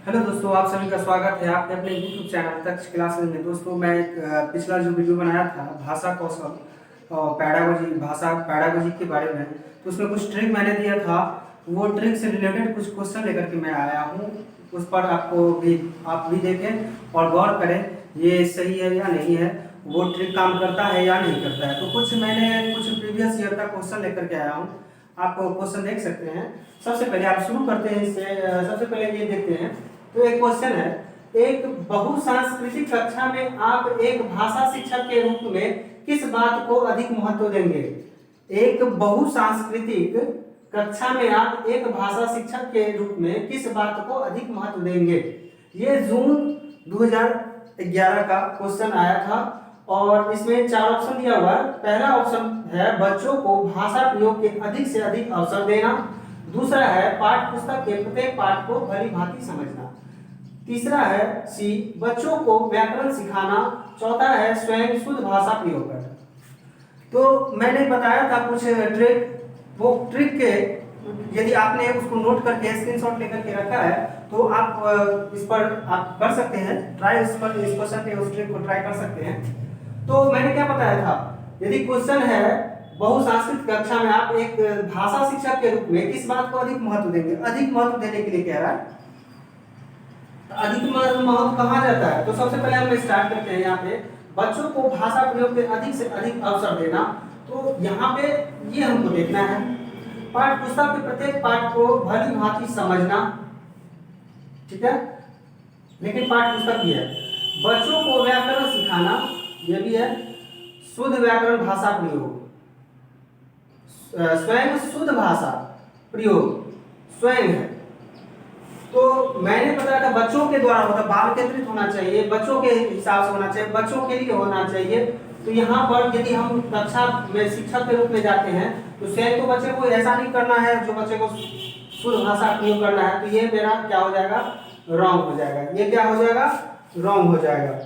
Hello दोस्तों, आप सभी का स्वागत है आपके अपने YouTube चैनल तक क्लासेस में। दोस्तों, मैं एक पिछला जो वीडियो बनाया था भाषा कौशल और पैडागोजी भाषा पैडागोजी के बारे में, तो उसमें कुछ ट्रिक मैंने दिया था। वो ट्रिक से रिलेटेड कुछ क्वेश्चन लेकर के मैं आया हूँ। उस पर आप भी देखें और गौर करें ये सही है या नहीं है, वो ट्रिक काम करता है या नहीं करता है। तो मैंने कुछ प्रीवियस ईयर का क्वेश्चन लेकर के आया हूँ। आप क्वेश्चन देख सकते हैं। सबसे पहले आप शुरू करते हैं इससे। सबसे पहले ये देखते हैं। तो एक क्वेश्चन है, एक बहुसांस्कृतिक कक्षा में आप एक भाषा शिक्षक के रूप में किस बात को अधिक महत्व देंगे? एक बहुसांस्कृतिक कक्षा में आप एक भाषा शिक्षक के रूप में किस बात को अधिक महत्व देंगे? ये जून 2011 का क्वेश्चन आया था और इसमें 4 ऑप्शन दिया हुआ है। पहला ऑप्शन है बच्चों को भाषा प्रयोग के अधिक से अधिक अवसर देना। दूसरा है पाठ्य पुस्तक के प्रत्येक पाठ को भली भांति समझना। तीसरा है सी बच्चों को व्याकरण सिखाना। चौथा है स्वयं शुद्ध भाषा प्रयोग करना। तो मैंने बताया था कुछ ट्रिक। वो ट्रिक के यदि आपने उसको नोट करके स्क्रीनशॉट लेकर के रखा है तो आप इस पर आप कर सकते हैं ट्राई। इस क्वेश्चन पे उस ट्रिक को ट्राई कर सकते हैं। तो मैंने क्या बताया था, यदि क्वेश्चन है बहुसांस्कृतिक कक्षा में आप एक भाषा शिक्षक के रूप में किस बात को अधिक महत्व देंगे? अधिक महत्व देने के लिए कह रहा है। अधिक महत्व कहा जाता है, तो सबसे पहले हम स्टार्ट करते हैं यहाँ पे बच्चों को भाषा प्रयोग के अधिक से अधिक अवसर देना। तो यहाँ पे ये हमको देखना है पाठ्य पुस्तक के प्रत्येक पाठ को भली भांति समझना। ठीक है, लेकिन पाठ्य पुस्तक भी है। बच्चों को व्याकरण सिखाना, ये भी है। शुद्ध व्याकरण भाषा प्रयोग, स्वयं शुद्ध भाषा प्रयोग स्वयं है। तो मैंने बताया था बच्चों के द्वारा होता, बाल केंद्रित होना चाहिए, बच्चों के हिसाब से होना चाहिए, बच्चों के लिए होना चाहिए। तो यहाँ पर यदि हम कक्षा में शिक्षक के रूप में जाते हैं तो स्वयं तो बच्चे को ऐसा नहीं करना है जो बच्चे को शुद्ध भाषा प्रयोग करना है। तो ये मेरा क्या हो जाएगा? रॉन्ग हो जाएगा। ये क्या हो जाएगा? रॉन्ग हो जाएगा।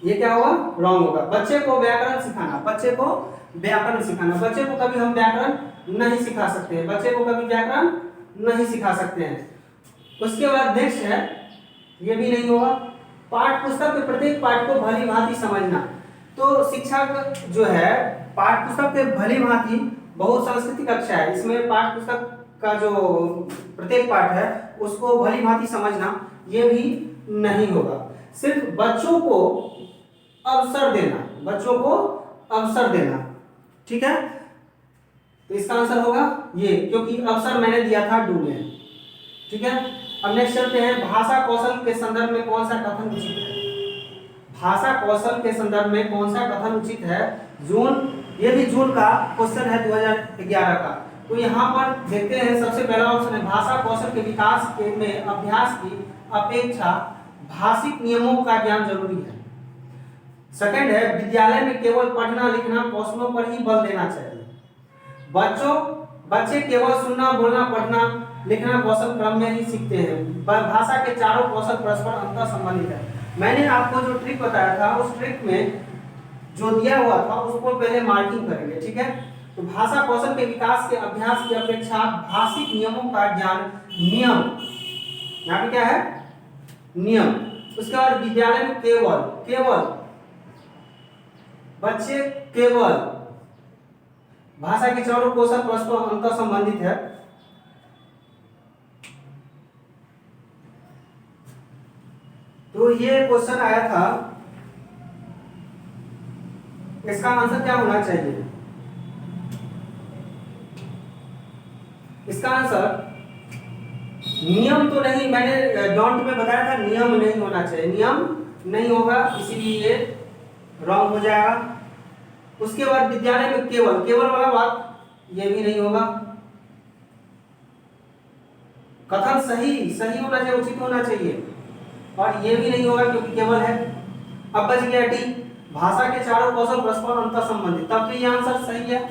ये क्या होगा? रॉन्ग होगा। बच्चे को व्याकरण सिखाना, बच्चे को व्याकरण सिखाना। बच्चे को कभी हम व्याकरण नहीं सिखा सकते हैं, बच्चे को कभी व्याकरण नहीं सिखा सकते हैं। उसके बाद नेक्स्ट है, ये भी नहीं होगा। पाठ्य पुस्तक के प्रत्येक पाठ को भली भांति समझना। तो शिक्षक जो है पाठ्य पुस्तक के भली भांति, बहुसांस्कृतिक कक्षा है, इसमें पाठ्य पुस्तक का जो प्रत्येक पाठ है उसको भली भांति समझना, ये भी नहीं होगा। सिर्फ बच्चों को अवसर देना, बच्चों को अवसर देना। ठीक है, तो इसका आंसर होगा ये, क्योंकि अवसर मैंने दिया था डू में। ठीक है, अब नेक्स्ट चलते हैं। भाषा कौशल के संदर्भ में कौन सा कथन उचित है? भाषा कौशल के संदर्भ में कौन सा कथन उचित है? जून, ये भी जून का क्वेश्चन है 2011 का। तो यहाँ पर देखते हैं, सबसे पहला ऑप्शन है भाषा कौशल के विकास के में अभ्यास की अपेक्षा भाषिक नियमों का ज्ञान जरूरी है। सेकंड है विद्यालय में केवल पढ़ना लिखना कौशलों पर ही बल देना चाहिए। बच्चे केवल सुनना बोलना पढ़ना लिखना कौशल क्रम में ही सीखते हैं। भाषा के चारों कौशल परस्पर अंतर संबंधित है। मैंने आपको जो ट्रिक बताया था उस ट्रिक में जो दिया हुआ था उसको पहले मार्किंग करेंगे। ठीक है, तो भाषा कौशल के विकास के अभ्यास की अपेक्षा भाषिक नियमों का ज्ञान, नियम, यहाँ पे क्या है? नियम। उसके बाद विद्यालय में केवल बच्चे केवल भाषा के चारों कौशल परस्पर अंतर संबंधित है। तो ये क्वेश्चन आया था, इसका आंसर क्या होना चाहिए? इसका आंसर नियम तो नहीं, मैंने डोंट में बताया था नियम नहीं होना चाहिए, नियम नहीं होगा, इसीलिए ये रॉन्ग हो जाएगा। उसके बाद विद्यालय में केवल वाला बात ये भी नहीं होगा। कथन सही होना चाहिए, उचित होना चाहिए, और ये भी नहीं होगा क्योंकि केवल है। अब बच गया डी, भाषा के चारों कौशल परस्पर अंतर संबंधित, तब तो ये आंसर सही है।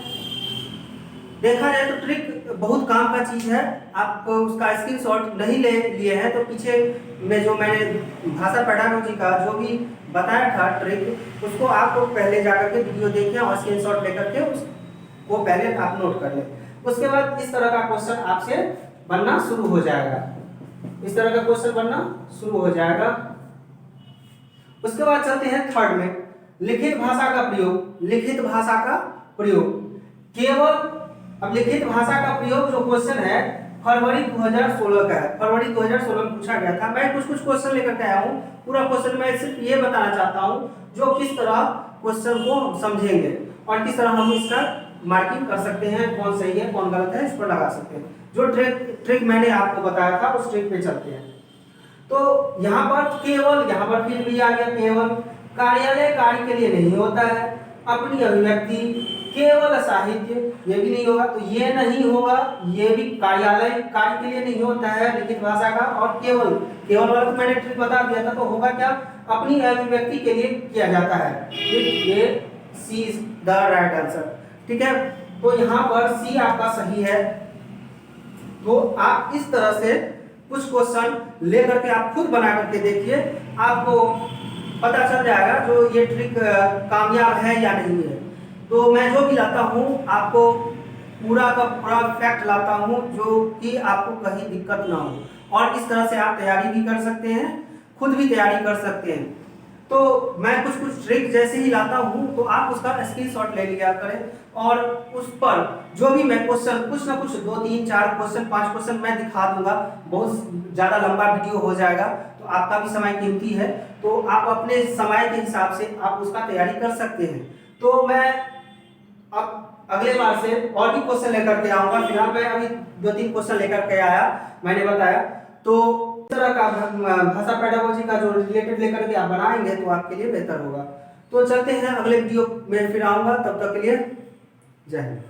देखा जाए तो ट्रिक बहुत काम का चीज है। आप उसका स्क्रीनशॉट नहीं ले लिए हैं तो पीछे में जो मैंने भाषा पैडागोजी का जो भी बताया था ट्रिक, उसको आप पहले जाकर के वीडियो देखें और स्क्रीनशॉट लेकर के उसको पहले आप नोट कर लें। उसके बाद इस तरह का क्वेश्चन आपसे बनना शुरू हो जाएगा। इस तरह का क्वेश्चन बनना शुरू हो जाएगा। उसके बाद चलते हैं थर्ड में, लिखित भाषा का प्रयोग। लिखित भाषा का प्रयोग केवल, अब लिखित भाषा का प्रयोग जो क्वेश्चन है फरवरी 2016 का है। फरवरी 2016 में पूछा गया था। मैं कुछ क्वेश्चन लेकर के आया हूँ। पूरा क्वेश्चन मैं सिर्फ ये बताना चाहता हूँ जो किस तरह क्वेश्चन को हम समझेंगे और किस तरह हम इसका मार्किंग कर सकते हैं, कौन सही है कौन गलत है, इस पर लगा सकते हैं। जो ट्रिक मैंने आपको बताया था उस ट्रिक पे चलते हैं। तो यहाँ पर केवल, यहाँ पर फिर भी आ गया केवल, कार्यालय कार्य के लिए नहीं होता है, अपनी अभिव्यक्ति, केवल साहित्य, ये भी नहीं होगा। तो ये नहीं होगा, ये भी कार्यालय कार्य के लिए नहीं होता है लिखित भाषा का। और केवल, केवल वाला तो मैंने ट्रिक बता दिया था। तो होगा क्या, अपनी अभिव्यक्ति के लिए किया जाता है। ये सी इज द राइट आंसर। ठीक है, तो यहाँ पर सी आपका सही है। तो आप इस तरह से कुछ क्वेश्चन लेकर के आप खुद बना करके देखिए, आपको पता चल जाएगा जो ये ट्रिक कामयाब है या नहीं है। तो मैं जो भी लाता हूँ आपको पूरा का पूरा फैक्ट लाता हूँ जो कि आपको कहीं दिक्कत ना हो। और इस तरह से आप तैयारी भी कर सकते हैं, खुद भी तैयारी कर सकते हैं। तो मैं कुछ ट्रिक जैसे ही लाता हूँ तो आप उसका स्क्रीनशॉट ले लिया करें और उस पर जो भी मैं क्वेश्चन, कुछ ना कुछ 2 3 4 क्वेश्चन 5 क्वेश्चन मैं दिखा दूंगा। बहुत ज़्यादा लंबा वीडियो हो जाएगा तो आपका भी समय कीमती है। तो आप अपने समय के हिसाब से आप उसका तैयारी कर सकते हैं। तो मैं अब अगले बार से और भी क्वेश्चन लेकर के आऊँगा। फिलहाल मैं अभी 2-3 क्वेश्चन लेकर के आया, मैंने बताया। तो इस तरह का भाषा पेडागोजी का जो रिलेटेड लेकर के आप बनाएंगे तो आपके लिए बेहतर होगा। तो चलते हैं, अगले वीडियो में फिर आऊँगा। तब तक के लिए जय हिंद।